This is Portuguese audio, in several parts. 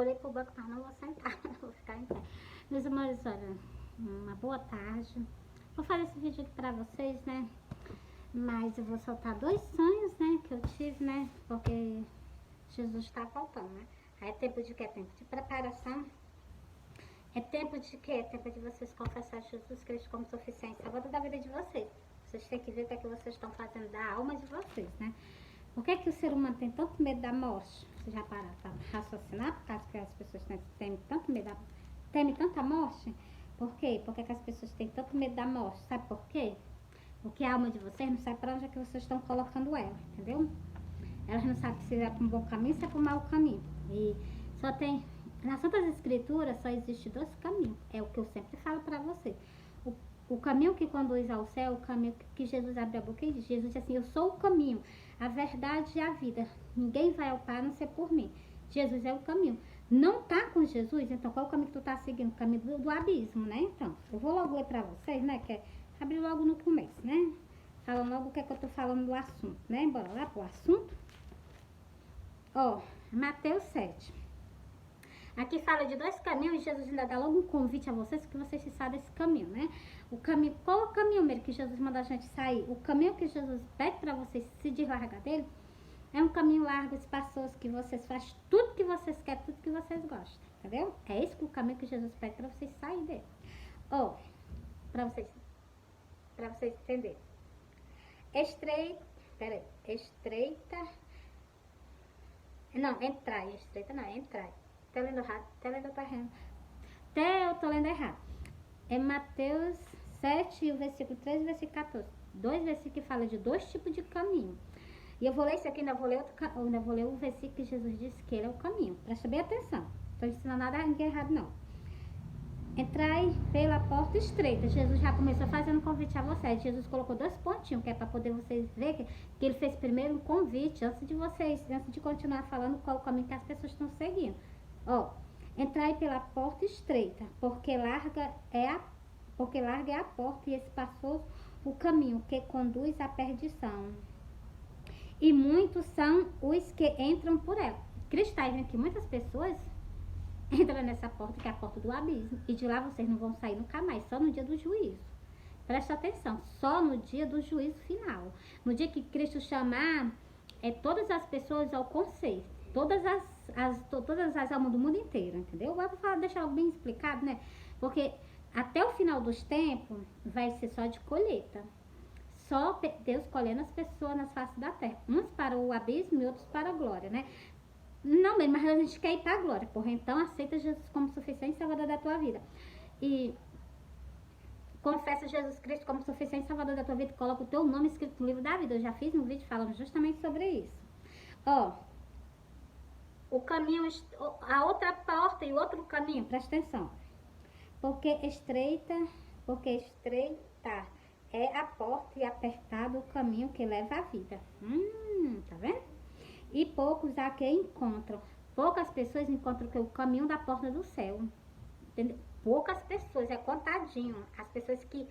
olhei pro banco, mas não vou sentar, vou ficar em pé. Meus amores, olha, uma boa tarde. Vou fazer esse vídeo aqui pra vocês, né? Mas eu vou soltar 2 sonhos, né, que eu tive, né? Porque Jesus está voltando, né? Aí é tempo de quê? É tempo de preparação. É tempo de quê? É tempo de vocês confessar Jesus Cristo como suficiente, salvador da vida de vocês. Vocês têm que ver o que é que vocês estão fazendo da alma de vocês, né? Por que que o ser humano tem tanto medo da morte? Vocês já pararam para raciocinar? Por causa que as pessoas temem tanto medo temem tanta morte? Por quê? Por que que as pessoas têm tanto medo da morte? Sabe por quê? Porque a alma de vocês não sabe para onde é que vocês estão colocando ela, entendeu? Elas não sabem se é para um bom caminho ou se é para um mau caminho. E só tem... Nas Santas Escrituras só existe 2 caminhos. É o que eu sempre falo para você. O caminho que conduz ao céu, o caminho que Jesus abre a boca e diz. Jesus diz assim, eu sou o caminho, a verdade e a vida. Ninguém vai ao Pai a não ser por mim. Jesus é o caminho. Não tá com Jesus, então qual é o caminho que tu tá seguindo? O caminho do abismo, né? Então, eu vou logo ler para vocês, né? Que é abrir logo no começo, né? Falando logo o que é que eu tô falando do assunto, né? Bora lá pro assunto. Ó, Mateus 7. Aqui fala de 2 caminhos e Jesus ainda dá logo um convite a vocês que vocês se sabem desse caminho, né? O caminho, qual é o caminho mesmo que Jesus manda a gente sair? O caminho que Jesus pede para vocês se deslargar dele é um caminho largo, espaçoso, que vocês fazem tudo que vocês querem, tudo que vocês gostam, entendeu? É esse o caminho que Jesus pede para vocês saírem dele. Ó, para vocês entenderem. Estreita. Não, entrai. Estreita não, entrai. Tá lendo errado? Até eu tô lendo errado. É Mateus 7, o versículo 13 e o versículo 14. 2 versículos que falam de 2 tipos de caminho. E eu vou ler isso aqui, ainda vou ler o versículo que Jesus disse que ele é o caminho. Presta bem atenção. Não tô ensinando nada a ninguém errado, não. Entrai pela porta estreita. Jesus já começou fazendo um convite a vocês. Jesus colocou 2 pontinhos, que é para poder vocês verem que ele fez primeiro um convite, antes de continuar falando qual o caminho que as pessoas estão seguindo. Ó, entrai pela porta estreita, porque larga é a porta e espaçoso o caminho que conduz à perdição. E muitos são os que entram por ela. Cristo está dizendo que muitas pessoas entram nessa porta, que é a porta do abismo, e de lá vocês não vão sair nunca mais, só no dia do juízo. Presta atenção, só no dia do juízo final. No dia que Cristo chamar todas as pessoas ao conselho, todas as almas do mundo inteiro, entendeu? Agora vou deixar bem explicado, né? Porque até o final dos tempos vai ser só de colheita. Só Deus colhendo as pessoas nas faces da terra. Uns para o abismo e outros para a glória, né? Não, mas a gente quer ir para a glória, porra. Então aceita Jesus como suficiente salvador da tua vida. E confessa Jesus Cristo como suficiente salvador da tua vida. Coloca o teu nome escrito no livro da vida. Eu já fiz um vídeo falando justamente sobre isso. Ó, o caminho, a outra porta e o outro caminho, presta atenção. Porque estreita é a porta e apertado o caminho que leva à vida. Tá vendo? E poucos há que encontram. Poucas pessoas encontram o caminho da porta do céu. Entendeu? Poucas pessoas, é contadinho. As pessoas que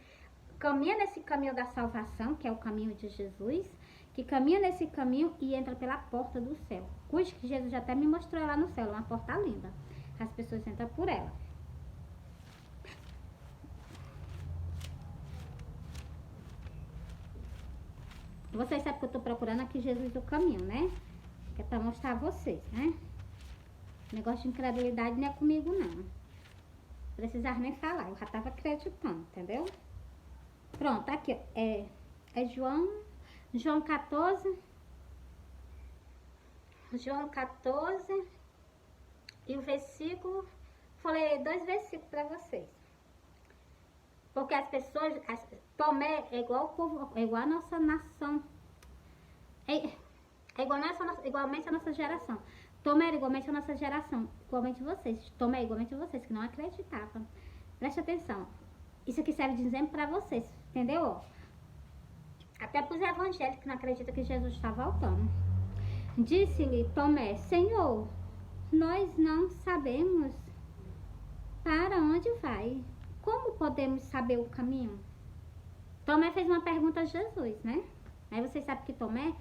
caminham nesse caminho da salvação, que é o caminho de Jesus, que caminha nesse caminho e entra pela porta do céu. Cuide que Jesus já até me mostrou lá no céu, uma porta linda. As pessoas entram por ela. Vocês sabem que eu estou procurando aqui Jesus do caminho, né? Que é para mostrar a vocês, né? Negócio de incredulidade não é comigo, não. Precisava nem falar, eu já estava acreditando, entendeu? Pronto, aqui, ó. É João 14. João 14. E o versículo... Falei 2 versículos para vocês. Porque as pessoas... Tomé é igual o povo, é igual a nossa nação. Igualmente a nossa geração. Tomé era igualmente a nossa geração. Igualmente vocês. Tomé igualmente vocês, que não acreditavam. Preste atenção. Isso aqui serve de exemplo para vocês. Entendeu? Até para os evangélicos que não acreditam que Jesus está voltando. Disse-lhe Tomé: Senhor, nós não sabemos para onde vai. Como podemos saber o caminho? Tomé fez uma pergunta a Jesus, né? Aí vocês sabem que Tomé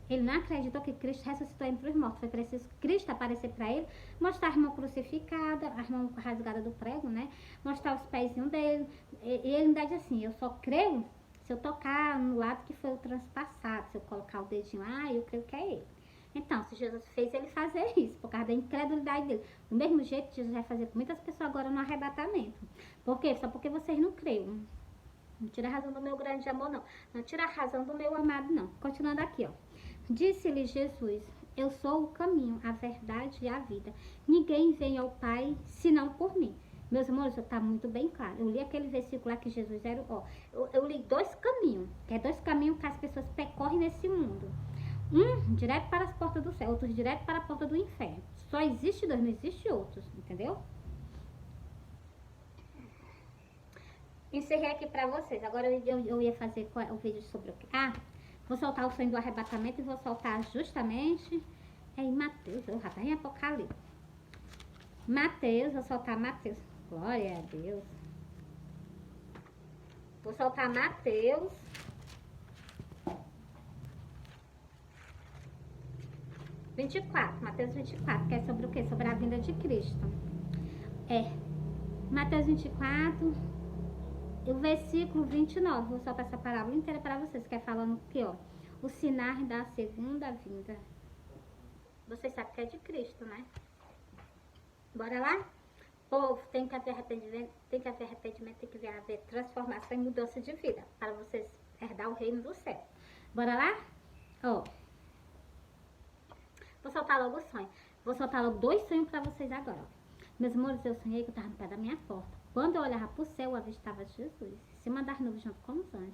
Ele não acreditou que Cristo ressuscitou entre os mortos. Foi preciso Cristo aparecer para ele, mostrar a mão crucificada, a mão rasgada do prego, né? Mostrar os pezinhos dele. E ele ainda diz assim, eu só creio se eu tocar no lado que foi o transpassado, se eu colocar o dedinho, eu creio que é ele. Então, se Jesus fez ele fazer isso, por causa da incredulidade dele. Do mesmo jeito que Jesus vai fazer com muitas pessoas agora no arrebatamento. Por quê? Só porque vocês não creem. Não tira a razão do meu grande amor, não. Não tira a razão do meu amado, não. Continuando aqui, ó. Disse-lhe Jesus, eu sou o caminho, a verdade e a vida. Ninguém vem ao Pai senão por mim. Meus amores, está muito bem claro. Eu li aquele versículo lá que Jesus era, eu li 2 caminhos, que é 2 caminhos que as pessoas percorrem nesse mundo. Um direto para as portas do céu, outro direto para a porta do inferno. Só existe 2, não existe outros, entendeu? Encerrei aqui pra vocês. Agora eu ia fazer o vídeo sobre o que? Vou soltar o sonho do arrebatamento e vou soltar justamente em Mateus. Eu já tá em Apocalipse. Mateus, vou soltar Mateus. Glória a Deus. Vou soltar Mateus. Mateus 24, que é sobre o quê? Sobre a vinda de Cristo. Mateus 24, o versículo 29. Vou soltar essa parábola inteira para vocês, que é falando que, o sinal da segunda vinda. Vocês sabem que é de Cristo, né? Bora lá? Povo, tem que haver arrependimento, tem que haver transformação e mudança de vida, para vocês herdar o reino do céu. Bora lá? Vou soltar logo o sonho. Vou soltar logo 2 sonhos para vocês agora. Meus amores, eu sonhei que eu estava no pé da minha porta. Quando eu olhava para o céu, eu avistava Jesus, em cima das nuvens, junto com os anjos.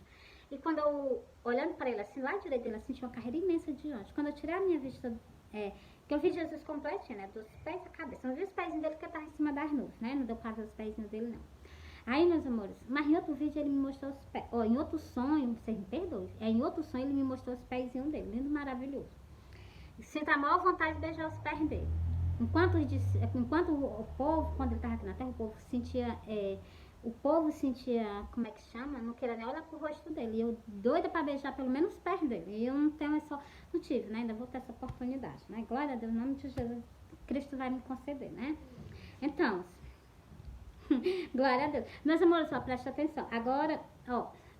E quando eu, olhando para ele assim, lá direito dele, assim, tinha uma carreira imensa de anjos. Quando eu tirei a minha vista, que eu vi Jesus completinho, né, dos pés à cabeça. Não vi os pezinhos dele, porque eu estava em cima das nuvens, né, não deu para ver os pezinhos dele, não. Aí, meus amores, mas em outro vídeo ele me mostrou os pés, em outro sonho, vocês me perdoem, em outro sonho ele me mostrou os pezinhos dele, lindo, maravilhoso. Sinto a maior vontade de beijar os pés dele. Enquanto o povo, quando ele estava aqui na terra, o povo sentia, como é que chama? Não queria nem olhar pro rosto dele. E eu doida para beijar pelo menos os pés dele. E eu não tive, né? Ainda vou ter essa oportunidade, né? Glória a Deus, em nome de Jesus, Cristo vai me conceder, né? Então, glória a Deus. Meus amores, só presta atenção. Agora,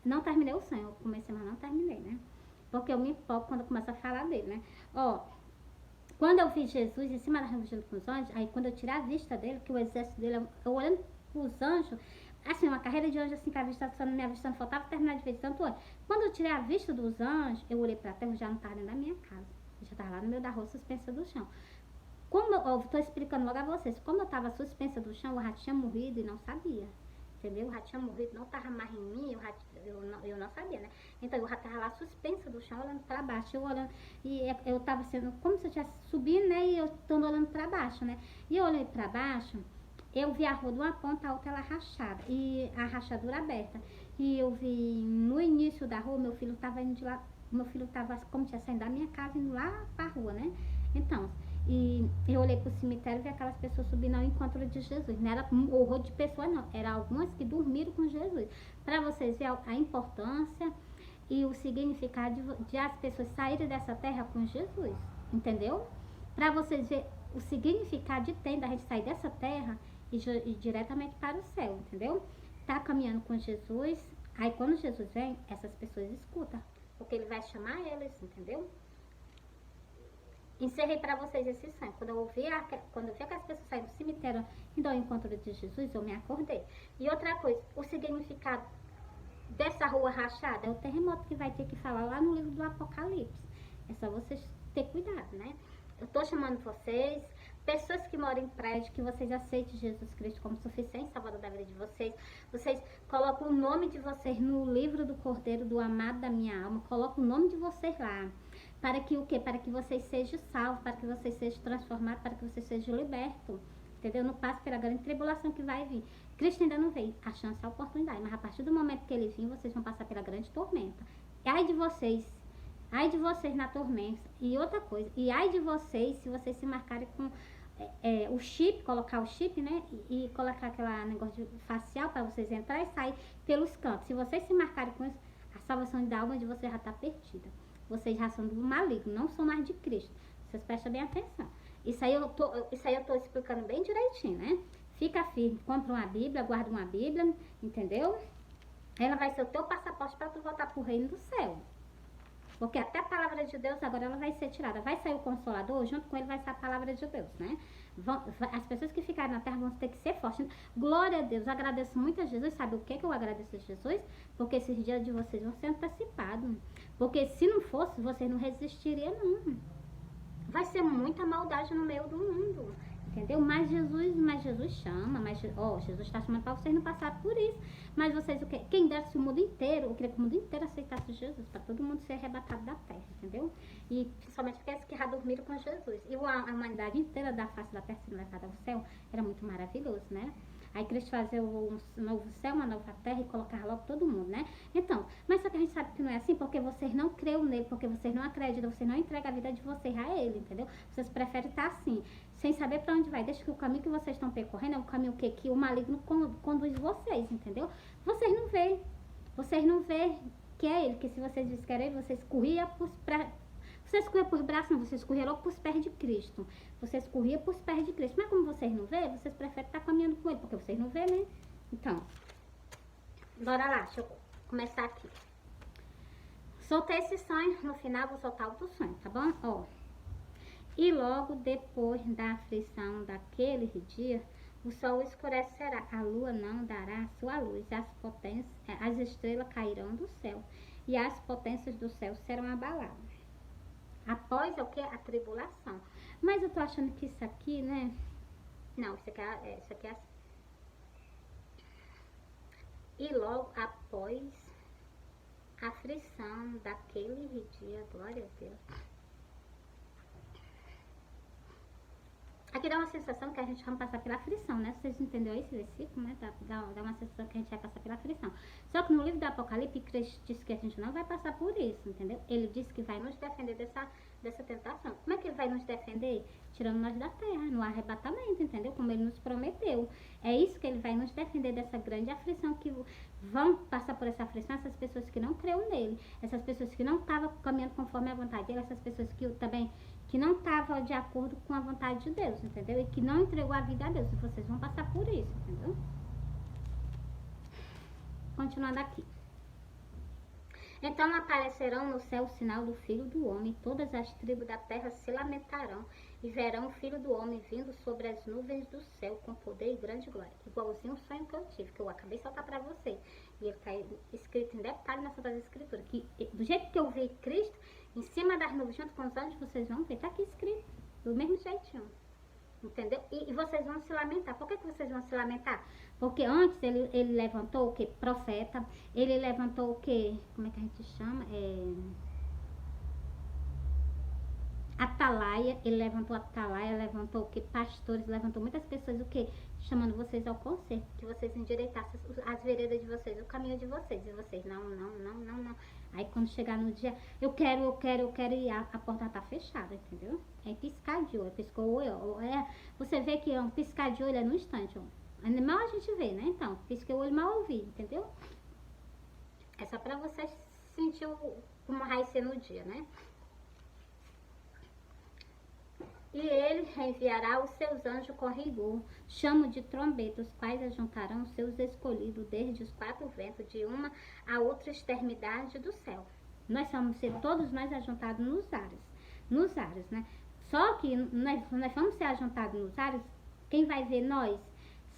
não terminei o sonho. Eu comecei, mas não terminei, né? Porque eu me empolgo quando eu começo a falar dele, né? Quando eu vi Jesus em cima da nuvem junto com os anjos, aí quando eu tirei a vista dele, que o exército dele, eu olhando os anjos, assim, uma carreira de anjos assim, que a vista só não me avistando, faltava terminar de ver tanto olho. Quando eu tirei a vista dos anjos, eu olhei pra terra, eu já não estava dentro da minha casa. Eu já estava lá no meio da rua, suspensa do chão. Como eu estou explicando logo a vocês, como eu estava suspensa do chão, o rato tinha morrido e não sabia. Entendeu? O rato tinha morrido, não estava mais em mim, eu não sabia, né? Então o rato estava lá suspensa do chão, olhando para baixo, eu olhando, e eu estava sendo como se eu estivesse subindo, né? E eu estando olhando para baixo, né? E eu olhei para baixo, eu vi a rua de uma ponta a outra, ela rachada, e a rachadura aberta. E eu vi no início da rua, meu filho estava indo de lá, meu filho estava como tinha saindo da minha casa, indo lá para a rua, né? Então, e eu olhei pro cemitério e vi aquelas pessoas subindo ao encontro de Jesus. Não era um horror de pessoas, não. Era algumas que dormiram com Jesus. Para vocês verem a importância e o significado de as pessoas saírem dessa terra com Jesus. Entendeu? Para vocês verem o significado de tem da gente sair dessa terra e diretamente para o céu. Entendeu? Tá caminhando com Jesus. Aí quando Jesus vem, essas pessoas escutam. Porque ele vai chamar eles, entendeu? Encerrei para vocês esse sonho. Quando eu vi aquelas pessoas saindo do cemitério indo ao encontro de Jesus, eu me acordei. E outra coisa, o significado dessa rua rachada é o terremoto que vai ter que falar lá no livro do Apocalipse. É só vocês ter cuidado, né? Eu tô chamando vocês, pessoas que moram em prédio, que vocês aceitem Jesus Cristo como suficiente salvador da vida de vocês. Vocês colocam o nome de vocês no livro do Cordeiro, do amado da minha alma. Colocam o nome de vocês lá. Para que o quê? Para que vocês sejam salvos, para que vocês sejam transformados, para que vocês sejam libertos. Entendeu? Não passe pela grande tribulação que vai vir. Cristo ainda não veio. A chance é a oportunidade. Mas a partir do momento que ele vir, vocês vão passar pela grande tormenta. E ai de vocês na tormenta. E outra coisa. E ai de vocês se vocês se marcarem com o chip, colocar o chip, né? E colocar aquele negócio facial para vocês entrar e sair pelos cantos. Se vocês se marcarem com isso, a salvação da alma de vocês já está perdida. vocês já são do maligno, não são mais de Cristo. Vocês prestem bem atenção. Isso aí eu tô explicando bem direitinho, né? Fica firme, compra uma Bíblia, guarda uma Bíblia, entendeu? Ela vai ser o teu passaporte para tu voltar pro reino do céu. Porque até a palavra de Deus agora ela vai ser tirada. Vai sair o Consolador, junto com ele vai ser a palavra de Deus, né? As pessoas que ficarem na terra vão ter que ser fortes. Glória a Deus, eu agradeço muito a Jesus. Sabe o que eu agradeço a Jesus? Porque esses dias de vocês vão ser antecipados. Porque se não fosse, vocês não resistiriam, não. Vai ser muita maldade no meio do mundo. Entendeu? Mas Jesus chama, Jesus está chamando para vocês não passarem por isso. Mas vocês, o quê? Quem desse o mundo inteiro, eu queria que o mundo inteiro aceitasse Jesus, para todo mundo ser arrebatado da terra, entendeu? E principalmente aqueles que já dormiram com Jesus. E a humanidade inteira da face da terra sendo levada ao céu, era muito maravilhoso, né? Aí Cristo fazer um novo céu, uma nova terra e colocar logo todo mundo, né? Então, mas só que a gente sabe que não é assim, porque vocês não creem nele, porque vocês não acreditam, vocês não entregam a vida de vocês a ele, entendeu? Vocês preferem estar assim, sem saber para onde vai. Deixa que o caminho que vocês estão percorrendo é o caminho que o maligno conduz vocês, entendeu? Vocês não vê que é ele, que se vocês dizem que era ele, vocês corriam vocês corriam por braço, não, vocês corriam logo por pés de Cristo. Vocês corriam por pés de Cristo. Mas como vocês não vê, vocês preferem estar caminhando com ele, porque vocês não vê, né? Então, bora lá, deixa eu começar aqui. Soltei esse sonho, no final vou soltar outro sonho, tá bom? Ó. E logo depois da aflição daquele dia, o sol escurecerá, a lua não dará sua luz, as estrelas cairão do céu, e as potências do céu serão abaladas. Após o que? A tribulação. Mas eu tô achando que isso aqui, né? Não, isso aqui é assim. E logo após a aflição daquele dia, glória a Deus. Aqui dá uma sensação que a gente vai passar pela aflição, né? Vocês entenderam esse versículo, né? Dá uma sensação que a gente vai passar pela aflição. Só que no livro do Apocalipse, Cristo diz que a gente não vai passar por isso, entendeu? Ele disse que vai nos defender dessa tentação. Como é que ele vai nos defender? Tirando nós da terra, no arrebatamento, entendeu? Como ele nos prometeu. É isso que ele vai nos defender dessa grande aflição, que vão passar por essa aflição essas pessoas que não creram nele, essas pessoas que não estavam caminhando conforme a vontade dele, essas pessoas que não estavam de acordo com a vontade de Deus, entendeu? E que não entregou a vida a Deus. E vocês vão passar por isso, entendeu? Continuando aqui. Então aparecerão no céu o sinal do Filho do Homem, e todas as tribos da terra se lamentarão, e verão o Filho do Homem vindo sobre as nuvens do céu, com poder e grande glória. Igualzinho o sonho que eu tive, que eu acabei de soltar para vocês. E ele está escrito em detalhe na Sagrada Escritura, que do jeito que eu vi Cristo, em cima das nuvens, junto com os anjos, vocês vão ver, tá aqui escrito, do mesmo jeitinho. Entendeu? E vocês vão se lamentar. Por que vocês vão se lamentar? Porque antes ele levantou o que? Profeta. Ele levantou o que? Como é que a gente chama? Atalaia. Ele levantou atalaia, levantou o que? Pastores, levantou muitas pessoas, o que? Chamando vocês ao conserto. Que vocês endireitassem as veredas de vocês, o caminho de vocês. E vocês, não. Aí quando chegar no dia, eu quero, e a porta tá fechada, entendeu? É piscar de olho, piscou o olho, você vê que um piscar de olho é no instante, ó. Mal a gente vê, né? Então, pisquei o olho, mal ouvi, entendeu? É só pra você sentir como vai ser no dia, né? E ele enviará os seus anjos com rigor, chamo de trombeta, os quais ajuntarão os seus escolhidos desde os quatro ventos, de uma a outra extremidade do céu. Nós vamos ser todos nós ajuntados nos ares, né? Só que nós vamos ser ajuntados nos ares, quem vai ver nós?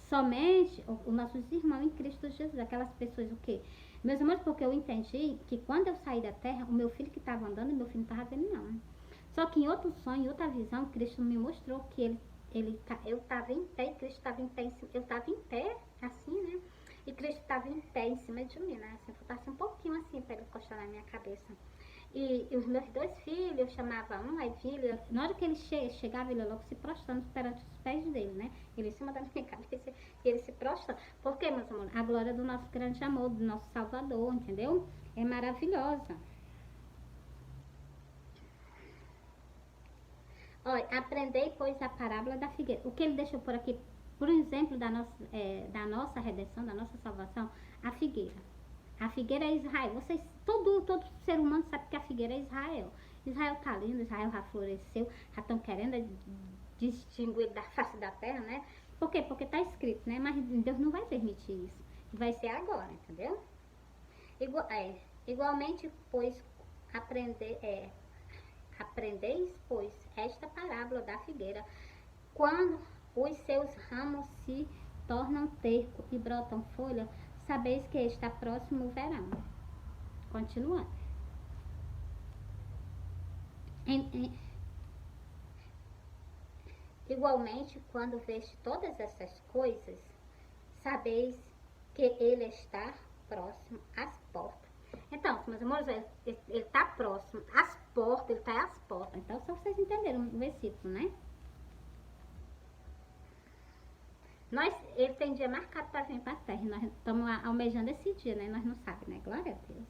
Somente os nossos irmãos em Cristo Jesus, aquelas pessoas o quê? Meus amores, porque eu entendi que quando eu saí da terra, o meu filho que estava andando, meu filho não estava vendo não. Só que em outro sonho, em outra visão, Cristo me mostrou que eu estava em pé, e Cristo estava em pé, eu estava em pé, assim, né? E Cristo estava em pé em cima de mim, né? Assim, faltasse um pouquinho assim para ele encostar na minha cabeça. E os meus dois filhos, eu chamava um, aí filho, na hora que ele chegava, ele logo se prostrando perante os pés dele, né? Ele em cima da minha cabeça, e ele se prostrando. Por quê, meus amores? A glória do nosso grande amor, do nosso Salvador, entendeu? É maravilhosa. Olha, aprendei, pois, a parábola da figueira. O que ele deixou por aqui, por exemplo, da nossa redenção, da nossa salvação, a figueira. A figueira é Israel. Todo ser humano sabe que a figueira vira Israel. Israel tá lindo, Israel já floresceu, já estão querendo distinguir da face da terra, né? Por quê? Porque tá escrito, né? Mas Deus não vai permitir isso. Vai ser agora, entendeu? Igualmente, pois, aprendeis, pois, esta parábola da figueira. Quando os seus ramos se tornam terco e brotam folha, sabeis que está próximo o verão. Continuando. Igualmente, quando veste todas essas coisas, sabeis que ele está próximo às portas. Então, meus amores, ele está próximo às portas, ele está às portas. Então, só vocês entenderam o versículo, né? Ele tem dia marcado para vir para a terra. Nós estamos almejando esse dia, né? Nós não sabemos, né? Glória a Deus.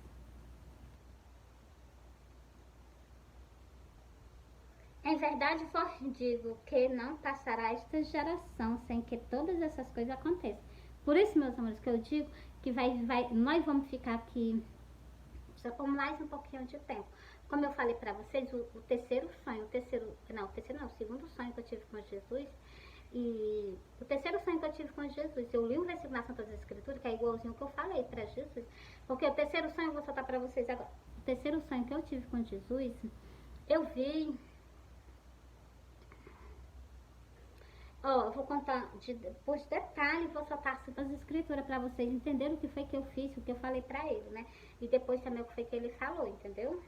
Em verdade vos digo que não passará esta geração sem que todas essas coisas aconteçam. Por isso, meus amores, que eu digo que nós vamos ficar aqui só por mais um pouquinho de tempo. Como eu falei para vocês, o terceiro sonho, o segundo sonho que eu tive com Jesus, e o terceiro sonho que eu tive com Jesus, eu li um versículo na Santa Escritura que é igualzinho ao que eu falei para Jesus, porque o terceiro sonho eu vou soltar para vocês agora. O terceiro sonho que eu tive com Jesus, eu vi... eu vou contar por detalhe, vou soltar as escrituras para vocês entenderem o que foi que eu fiz, o que eu falei para ele, né? E depois também o que foi que ele falou, entendeu?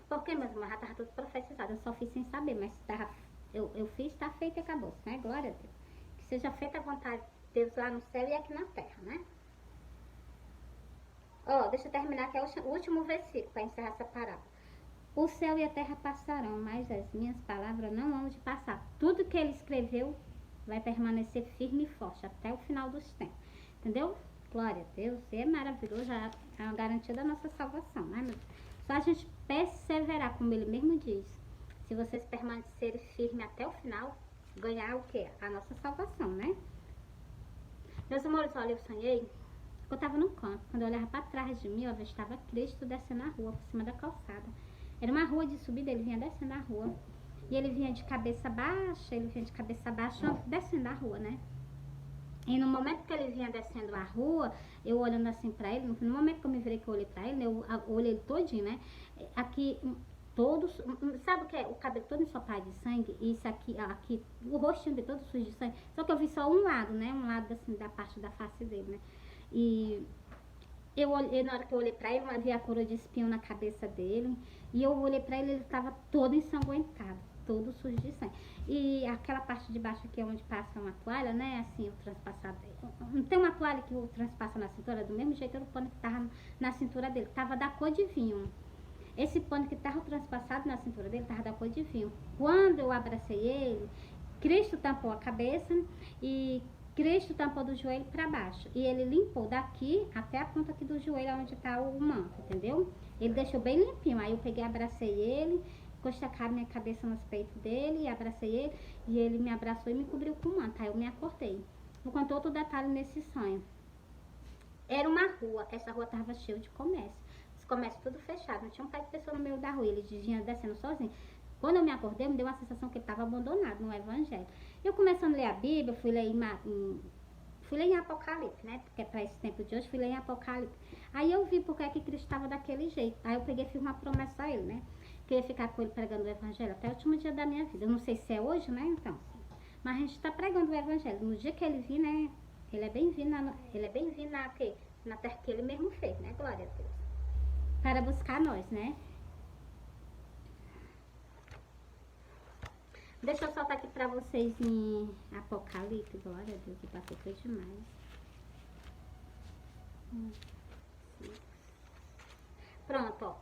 Porque, meus irmãos, já estava tudo profetizado, eu só fiz sem saber, mas eu fiz, está feito e acabou, né? Glória a Deus. Que seja feita a vontade de Deus lá no céu e aqui na terra, né? Deixa eu terminar aqui, o último versículo para encerrar essa parábola. O céu e a terra passarão, mas as minhas palavras não vão de passar. Tudo que ele escreveu vai permanecer firme e forte até o final dos tempos. Entendeu? Glória a Deus. É maravilhoso, é uma garantia da nossa salvação, né, meu Deus? Só a gente perseverar, como ele mesmo diz. Se vocês permanecerem firmes até o final, ganhar o quê? A nossa salvação, né? Meus amores, olha, eu sonhei. Eu estava num canto. Quando eu olhava para trás de mim, eu avistava Cristo descendo a rua, por cima da calçada. Era uma rua de subida, ele vinha descendo a rua. E ele vinha de cabeça baixa, descendo a rua, né? E no momento que ele vinha descendo a rua, eu olhando assim pra ele, no momento que eu me virei que eu olhei pra ele, eu olhei ele todinho, né? Aqui, todos, sabe o que é? O cabelo todo ensopado de sangue, e isso aqui, o rostinho dele todo sujo de sangue. Só que eu vi só um lado, né? Um lado assim, da parte da face dele, né? E eu olhei, na hora que eu olhei pra ele, eu vi a coroa de espinho na cabeça dele. E eu olhei pra ele, ele tava todo ensanguentado, todo sujo de sangue. E aquela parte de baixo aqui, onde passa uma toalha, né? Assim, o transpassado. Não tem uma toalha que o transpassa na cintura? Do mesmo jeito, era o pano que tava na cintura dele. Tava da cor de vinho. Esse pano que tava transpassado na cintura dele, tava da cor de vinho. Quando eu abracei ele, Cristo tampou a cabeça e Cristo tampou do joelho para baixo. E ele limpou daqui até a ponta aqui do joelho, onde tá o manto, entendeu? Ele deixou bem limpinho. Aí eu peguei, abracei ele, encostei a minha cabeça nos peitos dele, abracei ele, e ele me abraçou e me cobriu com o manto. Aí eu me acordei. Vou contar outro detalhe nesse sonho. Era uma rua, essa rua tava cheia de comércio. Os comércios tudo fechado, não tinha um pai de pessoa no meio da rua, ele vinha descendo sozinho. Quando eu me acordei, me deu uma sensação que ele estava abandonado no Evangelho. Eu começando a ler a Bíblia, fui ler em Apocalipse, né? Porque para esse tempo de hoje, fui ler em Apocalipse. Aí eu vi porque é que Cristo estava daquele jeito. Aí eu peguei e fiz uma promessa a ele, né? Que eu ia ficar com ele pregando o Evangelho até o último dia da minha vida. Eu não sei se é hoje, né? Então, mas a gente está pregando o Evangelho. No dia que ele vir, né? Ele é bem-vindo na terra que ele mesmo fez, né? Glória a Deus. Para buscar nós, né? Deixa eu soltar aqui pra vocês em Apocalipse. Glória a Deus, que passei foi demais. Pronto, ó.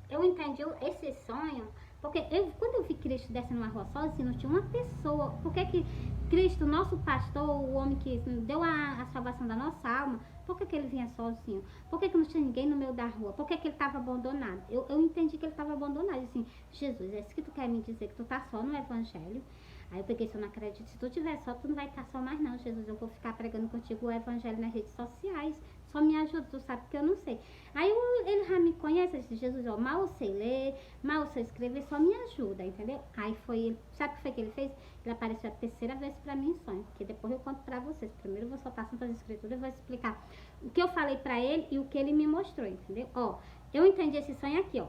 Eu entendi esse sonho, porque quando eu vi Cristo descendo uma rua sozinho, não tinha uma pessoa. Por que Cristo, nosso pastor, o homem que deu a salvação da nossa alma, por que ele vinha sozinho? Por que não tinha ninguém no meio da rua? Por que ele estava abandonado? Eu entendi que ele estava abandonado. Assim, Jesus, é isso que tu quer me dizer, que tu tá só no Evangelho? Aí eu peguei, se eu não acredito, se tu tiver só, tu não vai estar só mais não, Jesus. Eu vou ficar pregando contigo o Evangelho nas redes sociais. só me ajuda, tu sabe que eu não sei. Aí ele já me conhece, eu disse, Jesus, ó, mal eu sei ler, mal eu sei escrever, só me ajuda, entendeu? Aí foi ele, sabe o que foi que ele fez? Ele apareceu a terceira vez pra mim em sonho, que depois eu conto pra vocês. Primeiro eu vou soltar Santas Escrituras e vou explicar o que eu falei pra ele e o que ele me mostrou, entendeu? Ó, eu entendi esse sonho aqui, ó.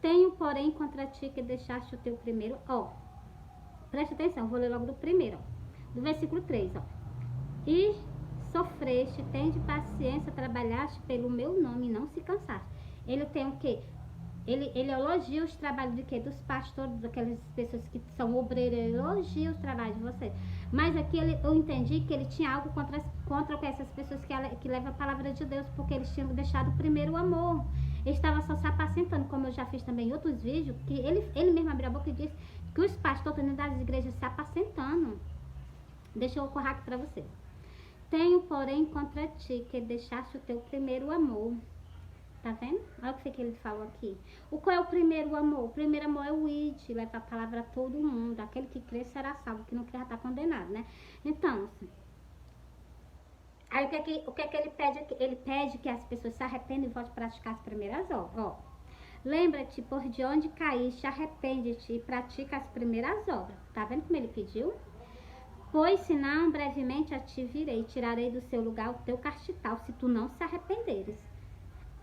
Tenho, porém, contra ti que deixaste o teu primeiro, ó. Presta atenção, vou ler logo do primeiro, ó. Do versículo 3, ó. E sofreste, tende paciência, trabalhaste pelo meu nome e não se cansaste. Ele tem o quê? Ele elogia os trabalhos de quê? Dos pastores, daquelas pessoas que são obreiros, ele elogia os trabalhos de vocês. Mas aqui eu entendi que ele tinha algo contra essas pessoas que levam a palavra de Deus, porque eles tinham deixado o primeiro amor. Ele estava só se apacentando, como eu já fiz também em outros vídeos, que ele mesmo abriu a boca e disse que os pastores estão das igrejas se apacentando. Deixa eu correr aqui para vocês. Tenho, porém, contra ti que deixaste o teu primeiro amor. Tá vendo? Olha o que ele falou aqui. Qual é o primeiro amor? O primeiro amor é o id, leva a palavra a todo mundo. Aquele que crê será salvo, que não crê já está condenado, né? Então, assim, aí o que é que ele pede aqui? Ele pede que as pessoas se arrependam e voltem a praticar as primeiras obras. Ó, lembra-te, por de onde caíste, arrepende-te e pratica as primeiras obras. Tá vendo como ele pediu? Pois senão brevemente a ti virei, tirarei do seu lugar o teu castital, se tu não se arrependeres.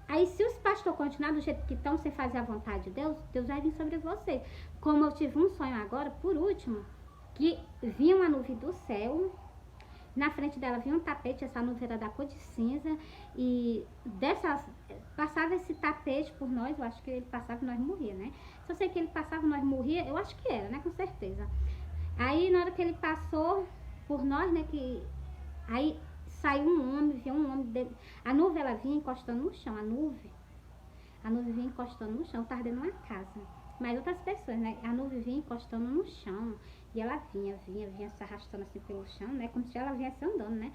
Aí se os pastores continuarem do jeito que estão, sem fazer a vontade de Deus, Deus vai vir sobre vocês. Como eu tive um sonho agora, por último, que vinha uma nuvem do céu, na frente dela vinha um tapete, essa nuvem era da cor de cinza, e passava esse tapete por nós, eu acho que ele passava e nós morria, né? Se eu sei que ele passava e nós morria, eu acho que era, né? Com certeza. Aí na hora que ele passou por nós, né, aí saiu um homem, viu um homem, a nuvem ela vinha encostando no chão, a nuvem vinha encostando no chão, tava dentro de uma casa, mas outras pessoas, né, a nuvem vinha encostando no chão, e ela vinha se arrastando assim pelo chão, né, como se ela viesse andando, né.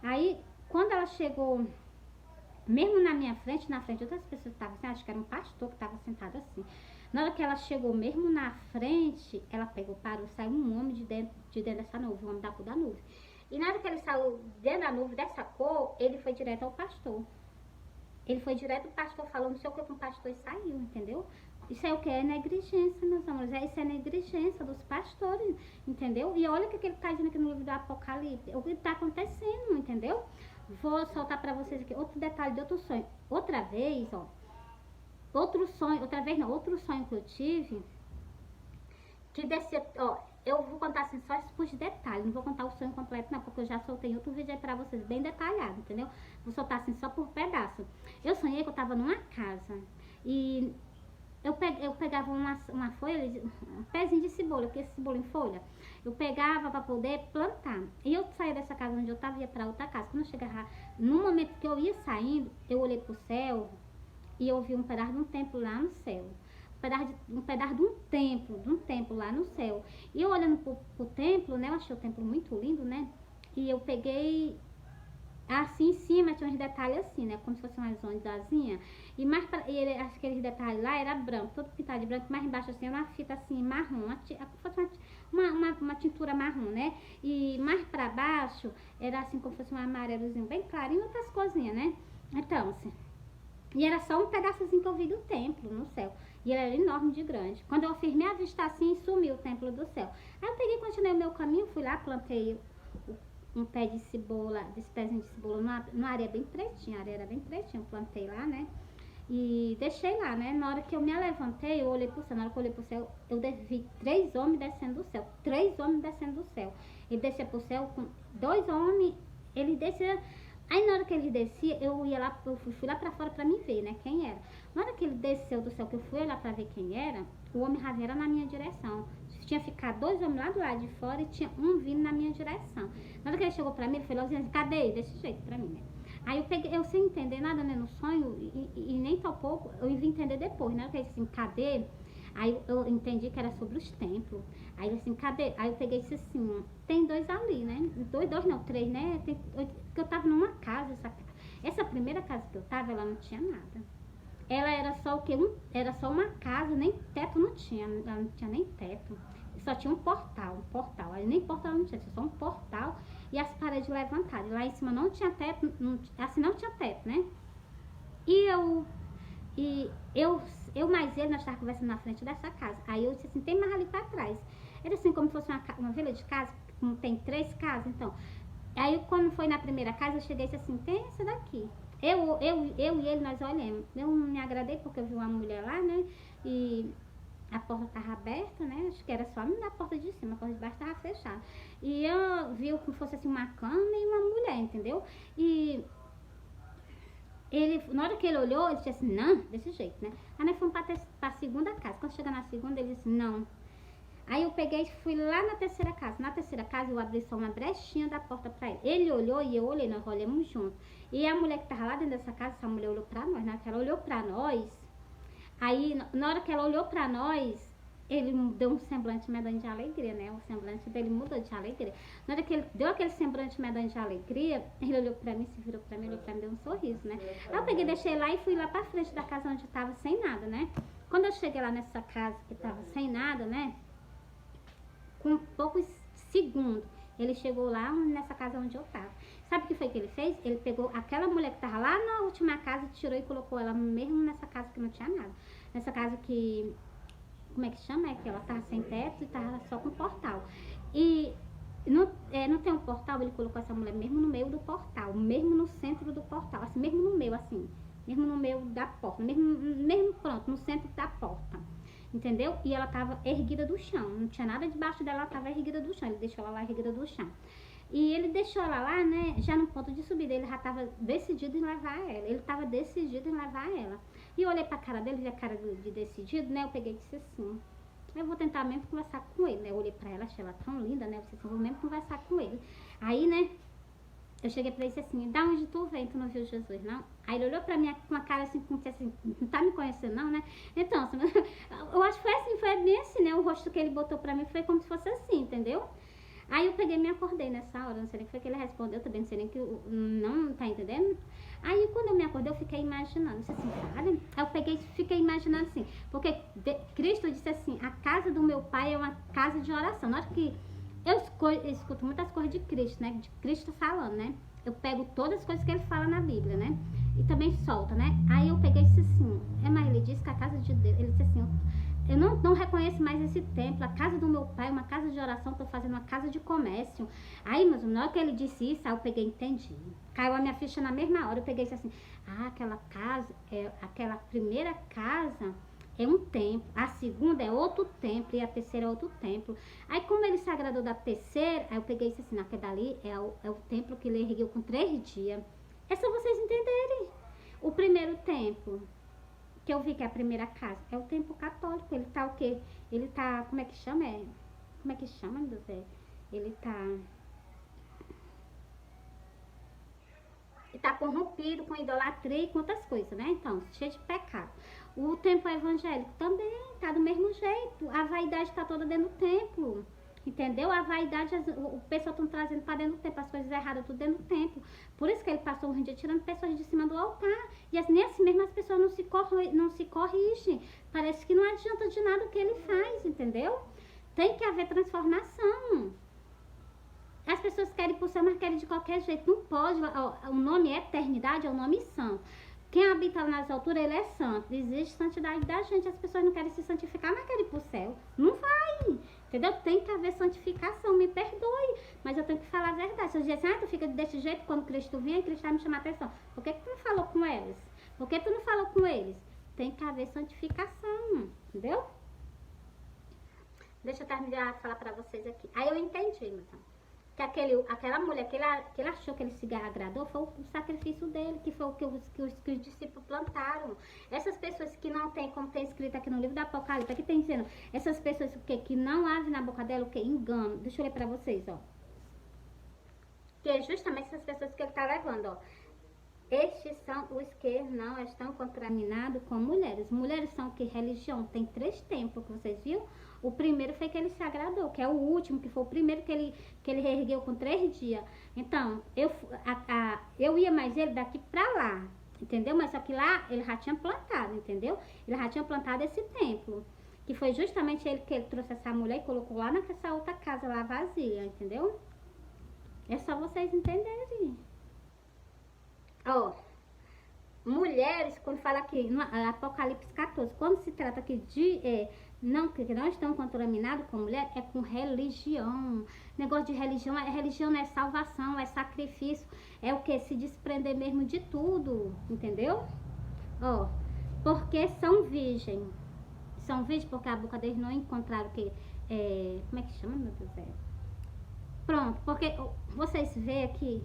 Aí quando ela chegou, mesmo na minha frente, na frente de outras pessoas que estavam assim, acho que era um pastor que estava sentado assim. Na hora que ela chegou mesmo na frente, ela pegou, parou, saiu um homem de dentro dessa nuvem, um homem da cor da nuvem. E na hora que ele saiu dentro da nuvem dessa cor, ele foi direto ao pastor. Ele foi direto ao pastor, falou, não sei o que com o pastor, e saiu, entendeu? Isso é o que? É negligência, meus amores. Isso é negligência dos pastores, entendeu? E olha o que ele está dizendo aqui no livro do Apocalipse. O que está acontecendo, entendeu? Vou soltar para vocês aqui outro detalhe de outro sonho. Outra vez outro sonho que eu tive, que descia, ó, eu vou contar assim só os detalhes, não vou contar o sonho completo não, porque eu já soltei outro vídeo aí pra vocês, bem detalhado, entendeu? Vou soltar assim só por pedaço. Eu sonhei que eu tava numa casa, e eu pegava uma folha, um pezinho de cebola, porque esse cebola em folha, eu pegava pra poder plantar, e eu saía dessa casa onde eu tava e ia pra outra casa. Quando eu chegava, no momento que eu ia saindo, eu olhei pro céu, e eu vi um pedaço de um templo lá no céu. Um pedaço de um templo lá no céu. E eu olhando pro templo, né? Eu achei o templo muito lindo, né? E eu peguei, assim, em cima tinha uns detalhes assim, né? Como se fosse uma zondazinha. E mais pra, e aqueles detalhes lá era branco, todo pintado de branco. Mais embaixo assim, era uma fita assim, marrom. Uma tintura marrom, né? E mais pra baixo, era assim, como se fosse um amarelozinho bem clarinho, outras coisinhas, né? Então, assim... E era só um pedaçozinho que eu vi do templo no céu. E ele era enorme de grande. Quando eu firmei a vista assim, sumiu o templo do céu. Aí eu peguei e continuei o meu caminho, fui lá, plantei um pé de cebola, desse pezinho de cebola, numa areia bem pretinha. A areia era bem pretinha, eu plantei lá, né? E deixei lá, né? Na hora que eu me levantei, eu olhei pro céu. Na hora que eu olhei pro céu, eu vi 3 homens descendo do céu. 3 homens descendo do céu. Ele descia pro céu com 2 homens, ele descia... Aí na hora que ele descia, eu fui lá pra fora pra me ver, né, quem era. Na hora que ele desceu do céu, que eu fui lá pra ver quem era, o homem já era na minha direção. Tinha ficado 2 homens lá do lado de fora e tinha um vindo na minha direção. Na hora que ele chegou pra mim, ele falou assim, cadê ele? Desse jeito pra mim, né. Aí eu sem entender nada, né, no sonho, e nem tão pouco, eu vim entender depois, né, que ele disse assim, cadê? Aí eu entendi que era sobre os templos. Aí ele assim, cadê? Aí eu peguei e disse assim, tem 2 ali, né? 2 não, 3, né? Porque eu tava numa casa, essa primeira casa que eu tava, ela não tinha nada. Ela era só o quê? Era só uma casa, nem teto não tinha, ela não tinha nem teto. Só tinha um portal. Aí nem portal não tinha, só um portal. e as paredes levantadas. Lá em cima não tinha teto, assim não tinha teto, né? E eu mais ele, nós estávamos conversando na frente dessa casa. Aí eu disse assim, tem mais ali para trás. Era assim como se fosse uma vila de casa, como tem 3 casas, então. Aí quando foi na primeira casa, eu cheguei e disse assim, tem essa daqui. Eu e ele, nós olhamos. Eu não me agradei porque eu vi uma mulher lá, né? E a porta estava aberta, né? Acho que era só na porta de cima, a porta de baixo estava fechada. E eu vi como fosse assim uma cama e uma mulher, entendeu? E ele, na hora que ele olhou, ele disse assim, não, desse jeito, né? Aí nós fomos para a segunda casa. Quando chega na segunda, ele disse, não. Aí eu peguei e fui lá na terceira casa. Na terceira casa, eu abri só uma brechinha da porta para ele. Ele olhou e eu olhei, nós olhamos juntos. E a mulher que estava lá dentro dessa casa, essa mulher olhou para nós, né? Ela olhou para nós. Aí, na hora que ela olhou para nós, ele deu um semblante medonho de alegria, né? O semblante dele mudou de alegria. Na hora que ele deu aquele semblante medonho de alegria, ele olhou pra mim, se virou pra mim, olhou pra mim, deu um sorriso, né? Aí eu peguei, deixei lá e fui lá pra frente da casa onde eu tava sem nada, né? Quando eu cheguei lá nessa casa que tava sem nada, né? Com poucos segundos, ele chegou lá nessa casa onde eu tava. Sabe o que foi que ele fez? Ele pegou aquela mulher que tava lá na última casa, tirou e colocou ela mesmo nessa casa que não tinha nada. Nessa casa que... Como é que chama? É que ela tava sem teto e tava só com portal. E não tem um portal, ele colocou essa mulher mesmo no meio do portal, mesmo no centro do portal, assim, mesmo no meio, assim, mesmo no meio da porta, mesmo pronto, no centro da porta. Entendeu? E ela tava erguida do chão, não tinha nada debaixo dela, ela tava erguida do chão, ele deixou ela lá erguida do chão. E ele deixou ela lá, né, já no ponto de subida, ele já tava decidido em levar ela, ele tava decidido em levar ela. E eu olhei pra cara dele, vi a cara de decidido, né, eu peguei e disse assim, eu vou tentar mesmo conversar com ele, né, eu olhei pra ela, achei ela tão linda, né, eu disse assim, eu vou mesmo conversar com ele. Aí, né, eu cheguei pra ele e disse assim, da onde tu vem? Tu não viu Jesus, não? Aí ele olhou pra mim com uma cara assim, como se assim, não tá me conhecendo não, né? Então, eu acho que foi assim, foi bem assim, né? O rosto que ele botou pra mim foi como se fosse assim, entendeu? Aí eu peguei e me acordei nessa hora, não sei nem o que foi que ele respondeu, também não sei nem que, não tá entendendo? Aí quando eu me acordei, eu fiquei imaginando, disse assim, cara, aí eu peguei e fiquei imaginando assim, porque Cristo disse assim, a casa do meu pai é uma casa de oração. Na hora que eu escuto muitas coisas de Cristo, né? De Cristo falando, né? Eu pego todas as coisas que ele fala na Bíblia, né? E também solta, né? Aí eu peguei e disse assim, mas ele disse que a casa de Deus, ele disse assim, eu não reconheço mais esse templo, a casa do meu pai é uma casa de oração, estou fazendo uma casa de comércio. Aí, mas na hora que ele disse isso, aí eu peguei e entendi. Caiu a minha ficha na mesma hora, eu peguei e disse assim, aquela casa, aquela primeira casa é um templo, a segunda é outro templo e a terceira é outro templo. Aí como ele se agradou da terceira, aí eu peguei e disse assim, aquele dali é o templo que ele ergueu com 3 dias. É só vocês entenderem. O primeiro templo, que eu vi que é a primeira casa, é o templo católico. Ele tá o quê? Ele tá, como é que chama? Como é que chama, meu Deus? Ele tá corrompido com idolatria e com outras coisas, né? Então, cheio de pecado. O templo evangélico também tá do mesmo jeito. A vaidade tá toda dentro do templo. Entendeu? A vaidade, o pessoal estão trazendo para dentro do templo, as coisas erradas tudo dentro do templo. Por isso que ele passou um dia tirando pessoas de cima do altar. E nem assim mesmo as pessoas não se corrigem. Parece que não adianta de nada o que ele faz, entendeu? Tem que haver transformação. As pessoas querem ir pro céu, mas querem de qualquer jeito. Não pode. O nome eternidade é o nome santo. Quem habita nas alturas, ele é santo. Existe santidade da gente. As pessoas não querem se santificar, mas querem ir pro céu. Não vai. Entendeu? Tem que haver santificação, me perdoe, mas eu tenho que falar a verdade. Se eu dizer assim, tu fica desse jeito quando Cristo vinha, Cristo vai me chamar a atenção. Por que tu não falou com eles? Por que tu não falou com eles? Tem que haver santificação, entendeu? Deixa eu terminar de falar pra vocês aqui. Aí eu entendi, meu irmão, que aquela mulher que ele achou que ele se agradou foi o sacrifício dele, que foi o que os discípulos plantaram. Essas pessoas que não tem, como tem escrito aqui no livro do Apocalipse, aqui tem dizendo, essas pessoas que não abrem na boca dela, o que? Engano. Deixa eu ler pra vocês, ó. Que é justamente essas pessoas que ele tá levando, ó. Estes são os que não estão contaminados com mulheres. Mulheres são o que? Religião. Tem 3 templos que vocês viram. O primeiro foi que ele se agradou, que é o último, que foi o primeiro que ele reergueu com 3 dias. Então, eu ia mais ele daqui pra lá, entendeu? Mas só que lá ele já tinha plantado, entendeu? Ele já tinha plantado esse templo. Que foi justamente ele que ele trouxe essa mulher e colocou lá nessa outra casa lá vazia, entendeu? É só vocês entenderem. Ó, mulheres, quando fala aqui no Apocalipse 14, quando se trata aqui de não, que não estão contaminados com mulher, é com religião. Negócio de religião não é salvação, é sacrifício, é o que? Se desprender mesmo de tudo, entendeu? Ó, porque são virgem. São virgem porque a boca deles não encontraram o que? Como é que chama, meu Deus? Pronto, porque vocês veem aqui,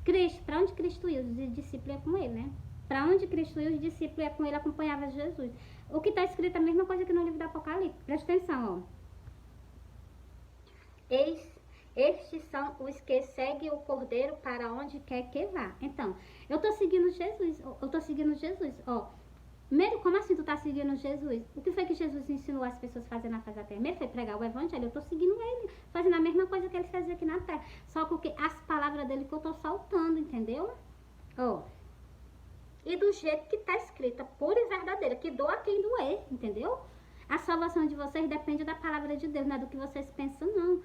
Cristo, para onde Cristo ia, os discípulos iam com ele, né? Para onde Cristo ia, os discípulos iam com ele, acompanhava Jesus. O que está escrito é a mesma coisa que no livro do Apocalipse. Presta atenção, ó. Estes são os que seguem o Cordeiro para onde quer que vá. Então, eu estou seguindo Jesus. Eu estou seguindo Jesus, ó. Primeiro, como assim tu tá seguindo Jesus? O que foi que Jesus ensinou as pessoas a fazer na face da terra? Primeiro foi pregar o evangelho. Eu tô seguindo ele, fazendo a mesma coisa que ele fazia aqui na terra. Só porque as palavras dele que eu tô soltando, entendeu? Ó. E do jeito que tá escrita, pura e verdadeira, que doa quem doer, entendeu? A salvação de vocês depende da palavra de Deus, não é do que vocês pensam, não.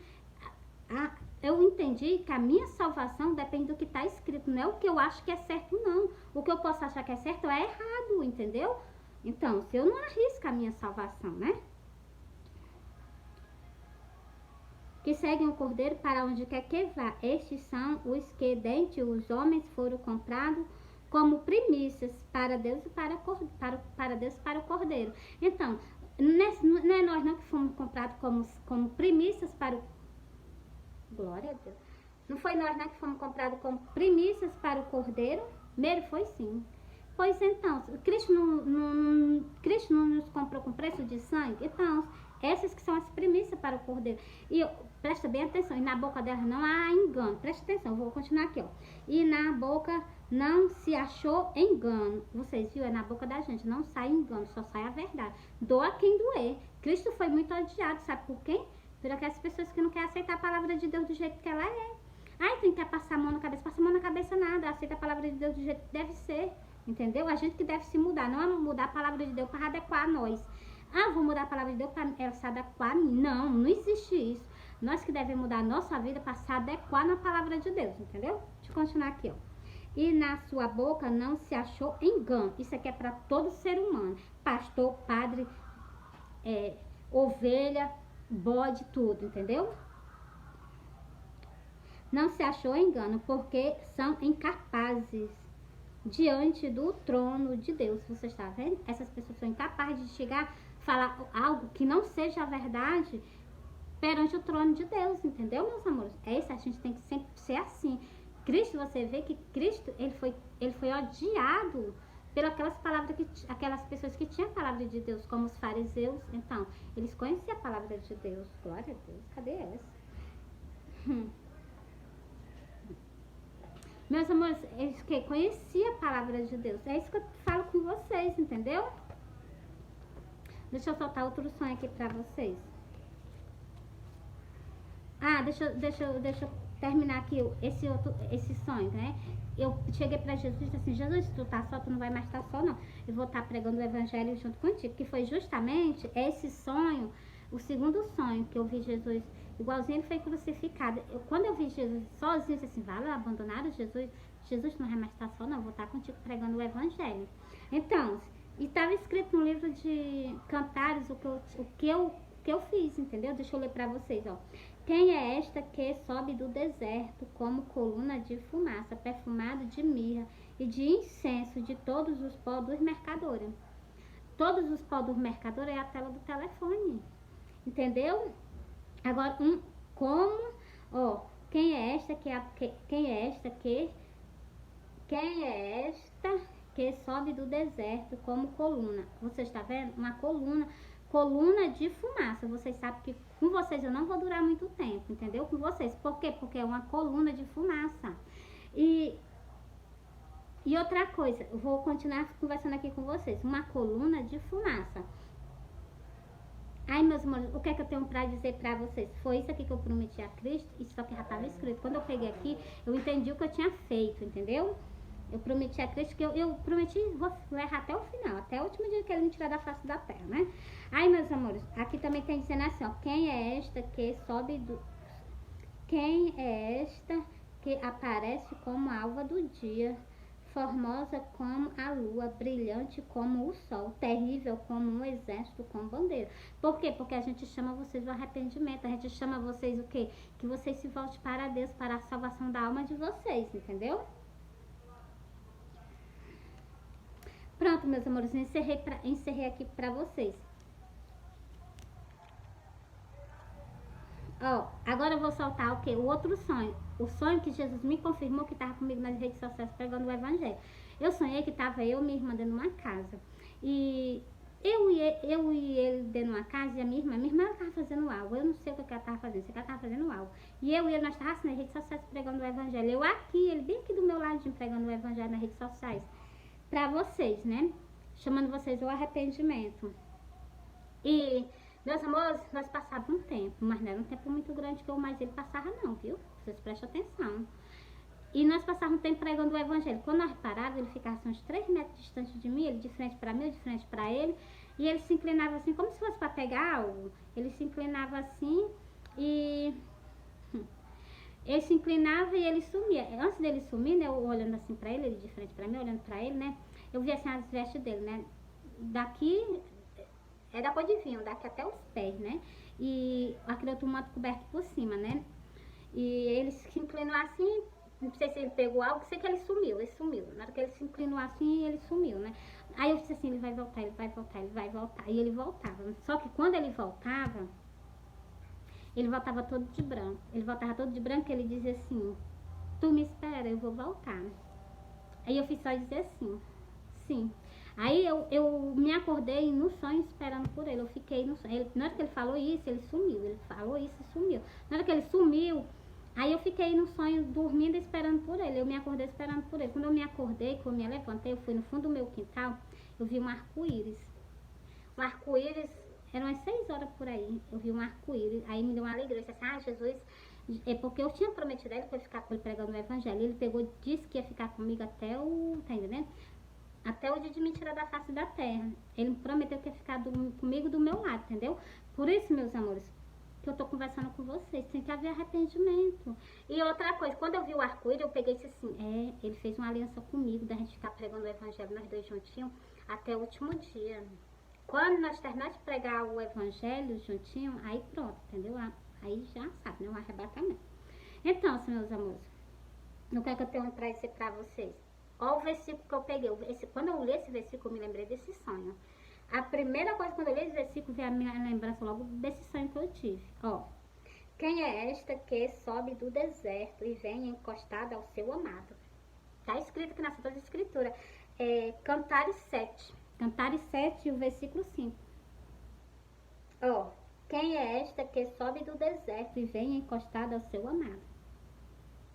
Eu entendi que a minha salvação depende do que está escrito, não é o que eu acho que é certo, não. O que eu posso achar que é certo é errado, entendeu? Então, se eu não arrisco a minha salvação, né? Que seguem o Cordeiro para onde quer que vá. Estes são os que dentre os homens foram comprados como primícias para Deus e para Deus e para o Cordeiro. Então, não é nós não que fomos comprados como primícias para o... Glória a Deus. Não foi nós que fomos comprados como primícias para o Cordeiro? Primeiro foi sim. Pois então, Cristo não nos comprou com preço de sangue? Então, essas que são as primícias para o Cordeiro. E presta bem atenção, e na boca dela não há engano. Presta atenção, eu vou continuar aqui, ó. E na boca não se achou engano. Vocês viram? É na boca da gente, não sai engano, só sai a verdade. Doa quem doer. Cristo foi muito odiado, sabe por quem? Por aquelas pessoas que não querem aceitar a palavra de Deus do jeito que ela é. Ai, tem que passar a mão na cabeça. Passa a mão na cabeça nada. Aceita a palavra de Deus do jeito que deve ser. Entendeu? A gente que deve se mudar. Não é mudar a palavra de Deus para adequar a nós. Ah, vou mudar a palavra de Deus para ela se adequar a mim. Não, não existe isso. Nós que devemos mudar a nossa vida para se adequar na palavra de Deus. Entendeu? Deixa eu continuar aqui, ó. E na sua boca não se achou engano. Isso aqui é para todo ser humano. Pastor, padre, ovelha, bode, tudo, entendeu? Não se achou engano, porque são incapazes diante do trono de Deus. Você está vendo? Essas pessoas são incapazes de chegar, falar algo que não seja a verdade perante o trono de Deus, entendeu, meus amores? É isso, a gente tem que sempre ser assim. Cristo, você vê que Cristo, ele foi odiado pelas aquelas pessoas que tinham a palavra de Deus, como os fariseus. Então, eles conheciam a palavra de Deus. Glória a Deus. Cadê essa? Meus amores, eles que conheciam a palavra de Deus. É isso que eu falo com vocês, entendeu? Deixa eu soltar outro sonho aqui pra vocês. Ah, deixa eu terminar aqui esse sonho, né? Eu cheguei para Jesus e disse assim: Jesus, se tu tá só, tu não vai mais estar só, não. Eu vou estar pregando o evangelho junto contigo. Que foi justamente esse sonho, o segundo sonho que eu vi Jesus, igualzinho ele foi crucificado. Quando eu vi Jesus sozinho, eu disse assim: vai lá, abandonaram Jesus. Jesus, tu não vai mais estar só, não. Eu vou estar contigo pregando o evangelho. Então, e estava escrito no livro de Cantares o que eu fiz, entendeu? Deixa eu ler para vocês, ó. Quem é esta que sobe do deserto como coluna de fumaça, perfumado de mirra e de incenso de todos os pó dos mercadores? Todos os pó dos mercadores é a tela do telefone, entendeu? Agora, quem é esta que sobe do deserto como coluna? Você está vendo? Uma coluna de fumaça. Vocês sabem que com vocês eu não vou durar muito tempo, entendeu? Com vocês. Por quê? Porque é uma coluna de fumaça. E outra coisa, eu vou continuar conversando aqui com vocês. Uma coluna de fumaça. Ai, meus amores, o que é que eu tenho pra dizer pra vocês? Foi isso aqui que eu prometi a Cristo, isso aqui já estava escrito. Quando eu peguei aqui, eu entendi o que eu tinha feito, entendeu? Eu prometi a Cristo que eu prometi, vou errar até o final, até o último dia que ele me tirar da face da terra, né? Ai, meus amores, aqui também tem dizendo assim, ó, quem é esta que sobe do... Quem é esta que aparece como a alva do dia, formosa como a lua, brilhante como o sol, terrível como um exército com bandeira. Por quê? Porque a gente chama vocês do arrependimento, a gente chama vocês o quê? Que vocês se voltem para Deus, para a salvação da alma de vocês, entendeu? Pronto, meus amores, encerrei aqui pra vocês. Ó, agora eu vou soltar o quê? O outro sonho. O sonho que Jesus me confirmou que estava comigo nas redes sociais pregando o evangelho. Eu sonhei que estava eu e minha irmã dentro de uma casa. E eu e ele dentro de uma casa e a minha irmã estava fazendo algo. Eu não sei o que ela estava fazendo, sei que ela estava fazendo algo. E eu e ele, nós estávamos nas redes sociais pregando o evangelho. Eu aqui, ele bem aqui do meu lado, pregando o evangelho nas redes sociais. Pra vocês, né? Chamando vocês ao arrependimento. E, meus amores, nós passávamos um tempo, mas não era um tempo muito grande que eu mais ele passava não, viu? Vocês prestem atenção. E nós passávamos um tempo pregando o evangelho. Quando nós parávamos, ele ficava uns 3 metros distante de mim, ele de frente para mim, eu de frente para ele. E ele se inclinava assim, como se fosse para pegar algo. Ele se inclinava assim e... Ele se inclinava e ele sumia. Antes dele sumir, né, eu olhando assim pra ele de frente pra mim, olhando pra ele, né, eu vi assim as vestes dele, né, daqui, da cor de vinho, daqui até os pés, né, e aquele outro manto coberto por cima, né, e ele se inclinou assim, não sei se ele pegou algo, sei que ele sumiu. Na hora que ele se inclinou assim, ele sumiu, né. Aí eu disse assim, ele vai voltar, ele vai voltar, ele vai voltar, e ele voltava. Só que quando ele voltava todo de branco. Ele voltava todo de branco e ele dizia assim, tu me espera, eu vou voltar. Aí eu fiz só dizer assim, sim. Aí eu me acordei no sonho esperando por ele. Eu fiquei no sonho. Na hora que ele falou isso, ele sumiu. Ele falou isso e sumiu. Na hora que ele sumiu, aí eu fiquei no sonho dormindo esperando por ele. Eu me acordei esperando por ele. Quando eu me acordei, quando eu me levantei, eu fui no fundo do meu quintal, eu vi um arco-íris. Um arco-íris... Eram umas 6 horas por aí, eu vi um arco-íris, aí me deu uma alegria, eu disse assim, Jesus, é porque eu tinha prometido a ele que eu ia ficar com ele pregando o evangelho, ele pegou, disse que ia ficar comigo até o, tá entendendo? Até o dia de me tirar da face da terra, ele me prometeu que ia ficar comigo do meu lado, entendeu? Por isso, meus amores, que eu tô conversando com vocês, tem que haver arrependimento. E outra coisa, quando eu vi o arco-íris, eu peguei e disse assim, ele fez uma aliança comigo, da gente ficar pregando o evangelho, nós dois juntinhos, até o último dia. Quando nós terminarmos de pregar o evangelho juntinho, aí pronto, entendeu? Aí já sabe, né? Um arrebatamento. Então, meus amores, o que é que eu tenho pra dizer pra vocês? Olha o versículo que eu peguei. Quando eu li esse versículo, eu me lembrei desse sonho. A primeira coisa, quando eu li esse versículo, veio a minha lembrança logo desse sonho que eu tive. Ó, quem é esta que sobe do deserto e vem encostada ao seu amado? Tá escrito aqui na Sagrada Escritura. Cantares 7. Cantares 7, o versículo 5. Ó, quem é esta que sobe do deserto e vem encostada ao seu amado?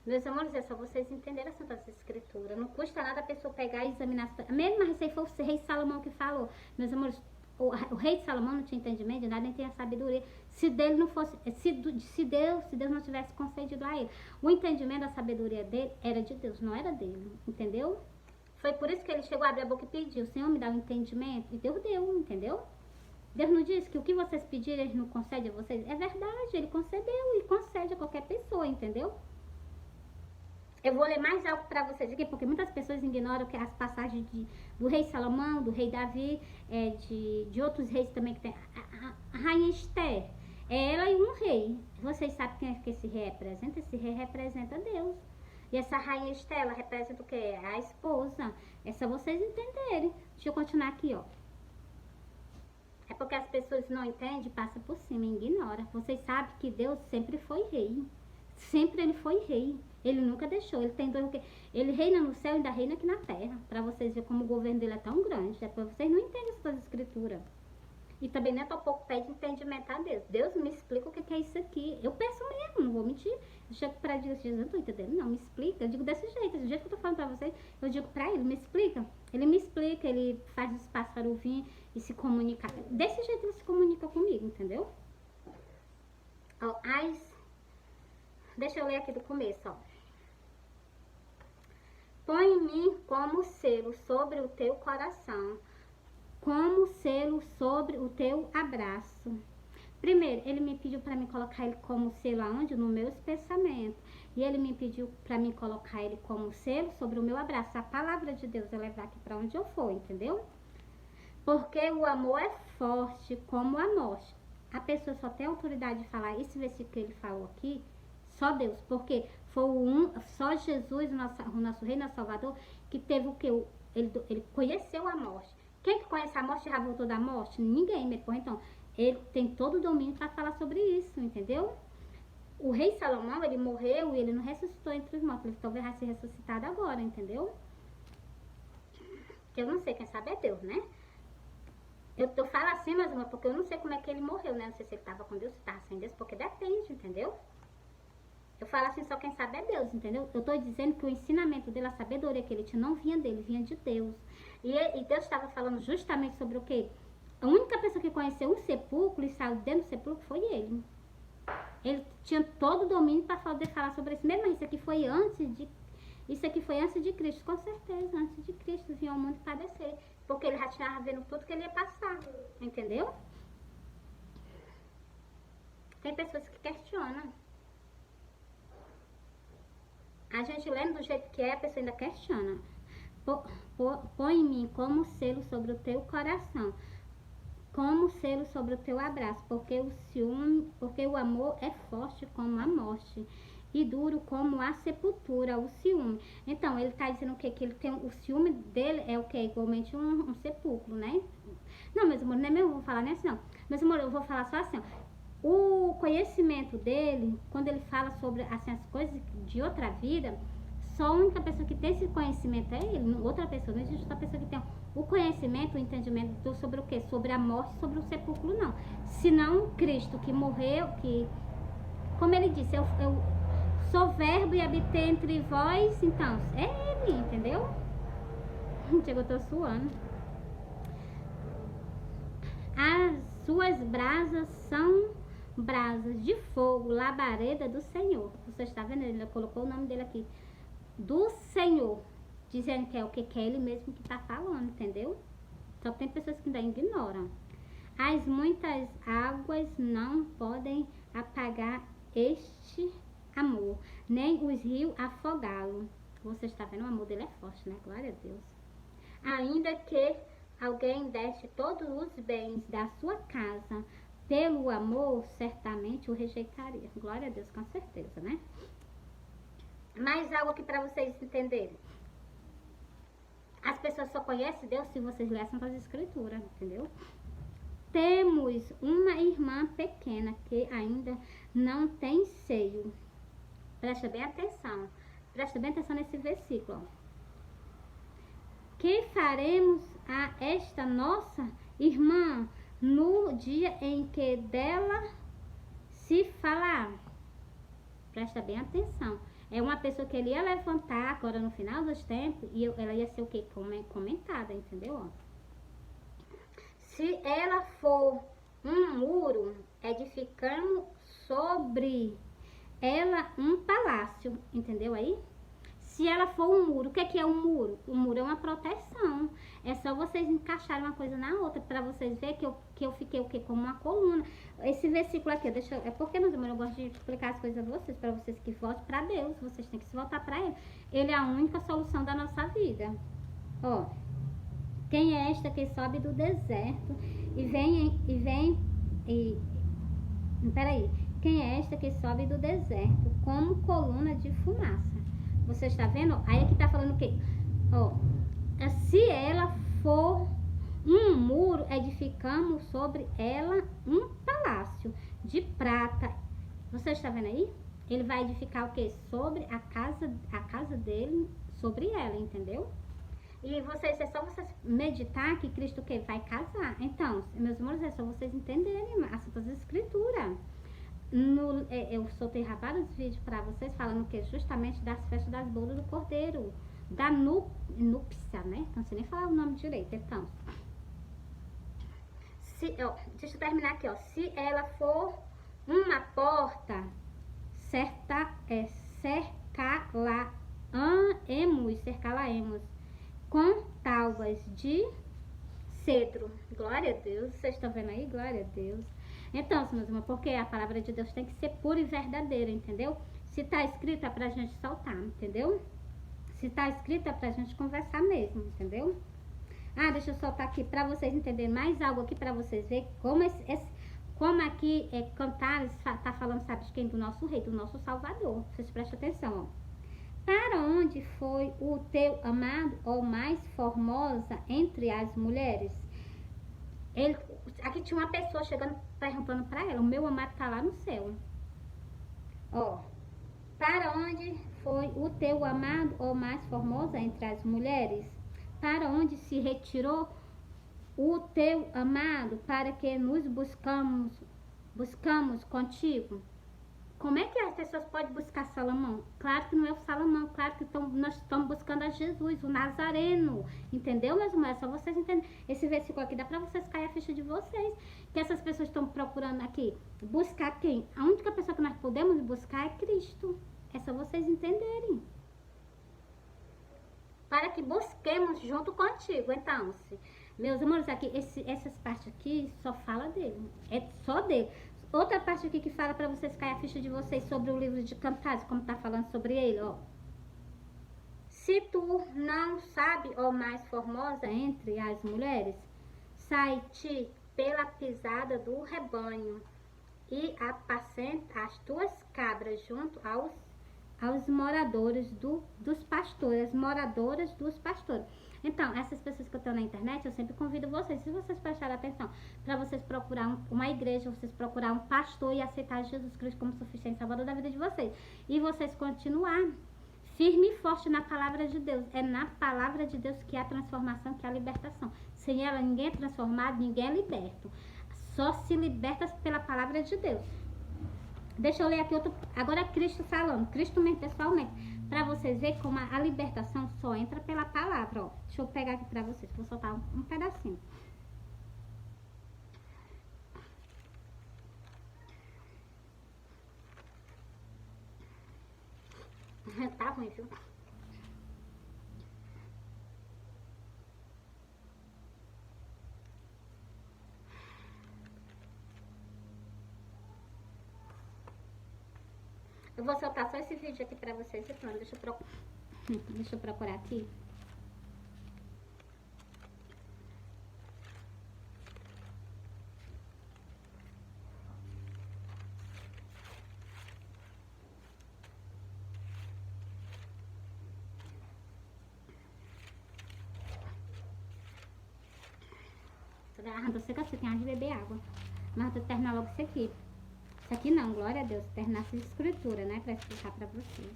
Meus amores, é só vocês entenderem a Santa Escritura. Não custa nada a pessoa pegar e examinar. Mesmo a foi o rei Salomão que falou. Meus amores, o rei de Salomão não tinha entendimento de nada, nem tinha sabedoria. Se dele não fosse, se Deus não tivesse concedido a ele. O entendimento da sabedoria dele era de Deus, não era dele, entendeu? Foi por isso que ele chegou a abrir a boca e pediu, Senhor, me dá um entendimento. E Deus deu, entendeu? Deus não disse que o que vocês pedirem, ele não concede a vocês. É verdade, ele concedeu e concede a qualquer pessoa, entendeu? Eu vou ler mais algo para vocês aqui, porque muitas pessoas ignoram que as passagens do rei Salomão, do rei Davi, de outros reis também que tem. A rainha Esther, ela e um rei. Vocês sabem quem é que esse rei representa? Esse rei representa Deus. E essa rainha Estela representa o quê? A esposa. É só vocês entenderem. Deixa eu continuar aqui, ó. É porque as pessoas não entendem, passam por cima, ignoram. Vocês sabem que Deus sempre foi rei. Sempre ele foi rei. Ele nunca deixou. Ele tem dois o quê? Ele reina no céu e ainda reina aqui na terra. Para vocês verem como o governo dele é tão grande. É porque vocês não entendem essas escrituras. E também não é tão pouco pede entendimento a Deus. Deus me explica o que é isso aqui. Eu peço mesmo, não vou mentir. Eu chego pra Deus, Jesus, eu não tô entendendo, não, me explica. Eu digo desse jeito, do jeito que eu tô falando pra vocês, eu digo pra ele, me explica. Ele me explica, ele faz os pássaros vir e se comunicar. Desse jeito ele se comunica comigo, entendeu? Ó, deixa eu ler aqui do começo, ó. Põe em mim como selo sobre o teu coração, como selo sobre o teu abraço. Primeiro, ele me pediu para me colocar ele como selo aonde? Nos meus pensamentos. E ele me pediu para me colocar ele como selo sobre o meu abraço. A palavra de Deus eu levar aqui para onde eu for, entendeu? Porque o amor é forte como a morte. A pessoa só tem autoridade de falar esse versículo que ele falou aqui, só Deus. Porque foi só Jesus, o nosso Rei, nosso Salvador, que teve o que? Ele conheceu a morte. Quem que conhece a morte já voltou da morte? Ninguém. Então, ele tem todo o domínio para falar sobre isso, entendeu? O rei Salomão, ele morreu e ele não ressuscitou entre os mortos. Ele talvez vai ser ressuscitado agora, entendeu? Eu não sei, quem sabe é Deus, né? Eu falo assim, mas porque eu não sei como é que ele morreu, né? Não sei se ele estava com Deus, se estava sem Deus, porque depende, entendeu? Eu falo assim, só quem sabe é Deus, entendeu? Eu tô dizendo que o ensinamento dele, a sabedoria que ele tinha, não vinha dele, vinha de Deus. E Deus estava falando justamente sobre o quê? A única pessoa que conheceu um sepulcro e saiu dentro do sepulcro foi ele. Ele tinha todo o domínio para poder falar sobre isso. Mesmo isso aqui foi antes de Cristo, com certeza, antes de Cristo vir ao mundo padecer. Porque ele já tinha vendo tudo que ele ia passar, entendeu? Tem pessoas que questionam. A gente lendo do jeito que é, a pessoa ainda questiona. Põe em mim como selo sobre o teu coração, como selo sobre o teu abraço, porque o amor é forte como a morte e duro como a sepultura, o ciúme. Então, ele está dizendo o quê? Que ele tem o ciúme dele é o quê? Igualmente um sepulcro, né? Não, meus amores, não é mesmo, eu vou falar nesse não. Meus amores, eu vou falar só assim, ó. O conhecimento dele, quando ele fala sobre assim, as coisas de outra vida, só a única pessoa que tem esse conhecimento é ele. Outra pessoa, não existe outra pessoa que tem o conhecimento, o entendimento sobre o quê? Sobre a morte, sobre o sepulcro, não. Senão Cristo que morreu, que, como ele disse, eu sou verbo e habitei entre vós, então, é ele, entendeu? Chegou, eu tô suando. As suas brasas são brasas de fogo, labareda do Senhor. Você está vendo? Ele colocou o nome dele aqui. Do Senhor. Dizendo que é o que é ele mesmo que está falando, entendeu? Só tem pessoas que ainda ignoram. As muitas águas não podem apagar este amor, nem os rios afogá-lo. Você está vendo? O amor dele é forte, né? Glória a Deus. Ainda que alguém deste todos os bens da sua casa, pelo amor, certamente o rejeitaria. Glória a Deus, com certeza, né? Mais algo aqui para vocês entenderem. As pessoas só conhecem Deus se vocês lessem as escrituras, entendeu? Temos uma irmã pequena que ainda não tem seio. Presta bem atenção. Presta bem atenção nesse versículo. Que faremos a esta nossa irmã no dia em que dela se falar? Presta bem atenção. É uma pessoa que ele ia levantar agora no final dos tempos e ela ia ser o quê? Comentada, entendeu? Se ela for um muro, edificando sobre ela um palácio, entendeu aí? Se ela for um muro, o que é um muro? O muro é uma proteção. É só vocês encaixarem uma coisa na outra para vocês verem que eu fiquei o quê? Como uma coluna. Esse versículo aqui, é porque, meus amores, eu gosto de explicar as coisas a vocês, para vocês que voltem para Deus. Vocês têm que se voltar para Ele. Ele é a única solução da nossa vida. Ó, quem é esta que sobe do deserto peraí. Quem é esta que sobe do deserto como coluna de fumaça? Você está vendo? Aí aqui tá falando o quê? Ó, se ela for um muro, edificamos sobre ela um palácio de prata. Você está vendo aí? Ele vai edificar o quê? Sobre a casa dele, sobre ela, entendeu? E é só vocês meditar que Cristo que vai casar. Então, meus irmãos, é só vocês entenderem as Santas Escrituras. Eu soltei vários vídeos para vocês falando que justamente das festas das bodas do Cordeiro, da núpcia, né? Não sei nem falar o nome direito. Então, deixa eu terminar aqui, ó. Se ela for uma porta, cercá-la-emos com tábuas de cedro. Glória a Deus. Vocês estão vendo aí? Glória a Deus. Então, meus irmãos, porque a palavra de Deus tem que ser pura e verdadeira, entendeu? Se tá escrito é pra gente soltar, entendeu? Se tá escrito é pra gente conversar mesmo, entendeu? Ah, deixa eu soltar aqui pra vocês entenderem mais algo aqui pra vocês verem como como aqui Cantares tá falando, sabe de quem? Do nosso rei, do nosso salvador. Vocês prestem atenção, ó. Para onde foi o teu amado, ou mais formosa entre as mulheres? Ele, aqui tinha uma pessoa chegando, perguntando para ela, o meu amado tá lá no céu. Ó, para onde foi o teu amado, ou mais formosa entre as mulheres? Para onde se retirou o teu amado, para que nos buscamos contigo? Como é que as pessoas podem buscar Salomão? Claro que não é o Salomão, claro que nós estamos buscando a Jesus, o Nazareno. Entendeu, meus irmãos? É só vocês entenderem. Esse versículo aqui dá para vocês cair a ficha de vocês. Que essas pessoas estão procurando aqui buscar quem? A única pessoa que nós podemos buscar é Cristo. É só vocês entenderem. Para que busquemos junto contigo. Então, meus amores, aqui, essas partes aqui só fala dele. É só dele. Outra parte aqui que fala para vocês cair a ficha de vocês sobre o livro de Cantares, como tá falando sobre ele, ó. Se tu não sabe, ó mais formosa entre as mulheres, sai-te pela pisada do rebanho e apacenta as tuas cabras junto aos moradores dos pastores, as moradoras dos pastores. Então, essas pessoas que eu estou na internet, eu sempre convido vocês, se vocês prestarem atenção, para vocês procurar uma igreja, vocês procurar um pastor e aceitar Jesus Cristo como suficiente salvador da vida de vocês. E vocês continuar firme e forte na palavra de Deus. É na palavra de Deus que há transformação, que há libertação. Sem ela, ninguém é transformado, ninguém é liberto. Só se liberta pela palavra de Deus. Deixa eu ler aqui outro. Agora Cristo falando, Cristo mesmo pessoalmente. Pra vocês verem como a libertação só entra pela palavra, ó. Deixa eu pegar aqui pra vocês, vou soltar um pedacinho. Tá ruim, viu? Eu vou soltar só esse vídeo aqui pra vocês e pronto. Deixa eu procurar aqui. Tô agarrando você que eu tenho de beber água. Mas eu vou terminar logo isso aqui. Isso aqui não, glória a Deus. Terminar essa escritura, né? Pra explicar pra vocês.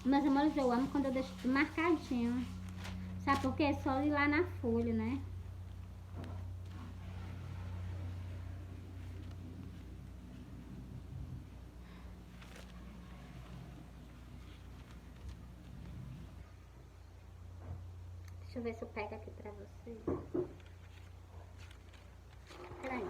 Meus amores, eu amo quando eu deixo tudo marcadinho. Sabe por quê? É só ir lá na folha, né? Deixa eu ver se eu pego aqui pra vocês. Peraí.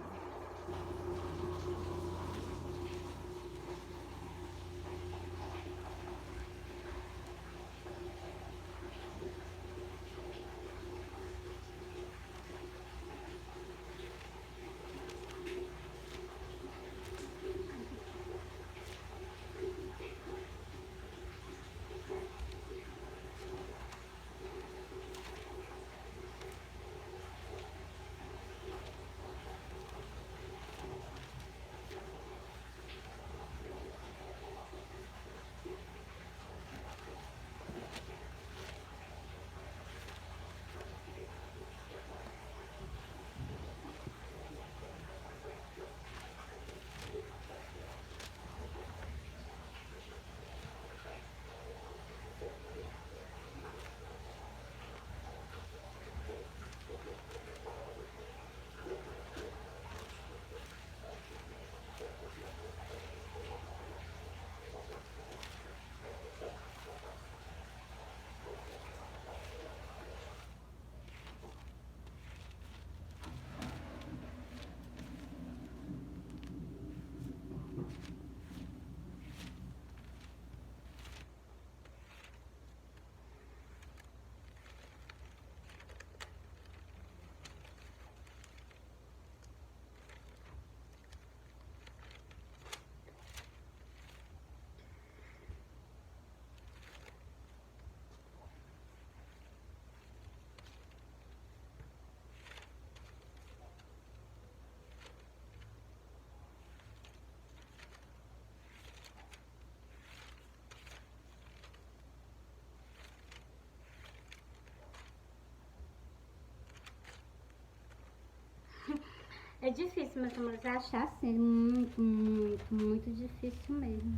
É difícil, meus amores, achar assim, muito, muito, muito difícil mesmo.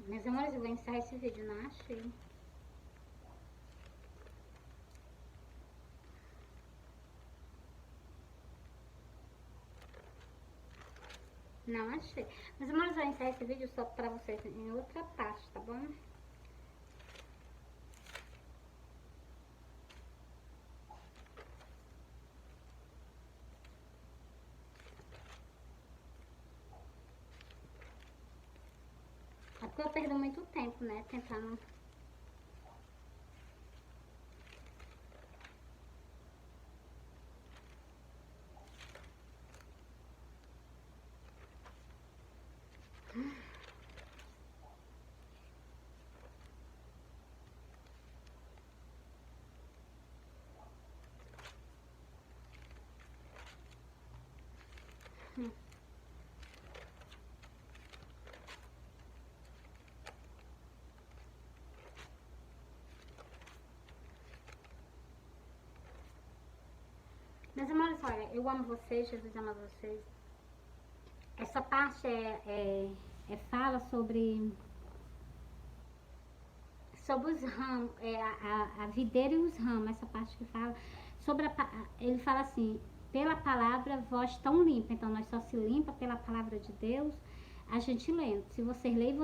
Meus amores, eu vou encerrar esse vídeo, não achei. Não achei. Meus amores, eu vou encerrar esse vídeo só pra vocês em outra parte, tá bom? É porque eu perdo muito tempo, né? Tentando. Meus amores, olha, eu amo vocês, Jesus ama vocês. Essa parte fala sobre os ramos, a videira e os ramos, essa parte que fala sobre ele fala assim, pela palavra vós tão limpa, então nós só se limpa pela palavra de Deus, a gente lendo. Se vocês lerem,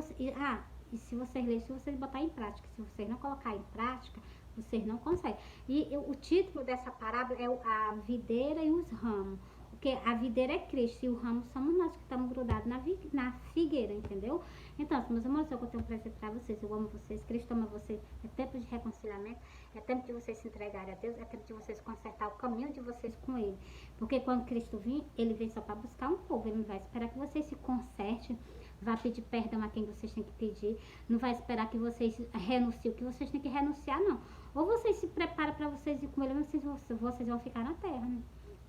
e se vocês lerem, se vocês botar em prática, se vocês não colocar em prática, vocês não conseguem. E o título dessa parábola é a videira e os ramos. Porque a videira é Cristo e o ramo somos nós que estamos grudados na figueira, entendeu? Então, meus amores, eu tenho um presente para vocês. Eu amo vocês, Cristo ama vocês. É tempo de reconciliamento, é tempo de vocês se entregarem a Deus, é tempo de vocês consertar o caminho de vocês com Ele. Porque quando Cristo vir, Ele vem só para buscar um povo. Ele não vai esperar que vocês se consertem, vá pedir perdão a quem vocês têm que pedir. Não vai esperar que vocês renunciem o que vocês têm que renunciar, não. Ou vocês se preparam para vocês ir com Ele, ou vocês vão ficar na terra, né?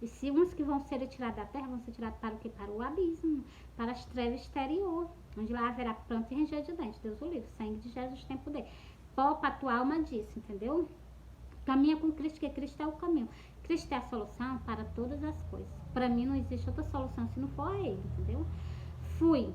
E se uns que vão ser retirados da terra, vão ser tirados para o quê? Para o abismo, para as trevas exterior, onde lá haverá pranto e ranger de dentes. Deus o livre, sangue de Jesus tem poder. Poupa a tua alma disso, entendeu? Caminha com Cristo, porque Cristo é o caminho. Cristo é a solução para todas as coisas. Para mim não existe outra solução se não for a Ele, entendeu? Fui.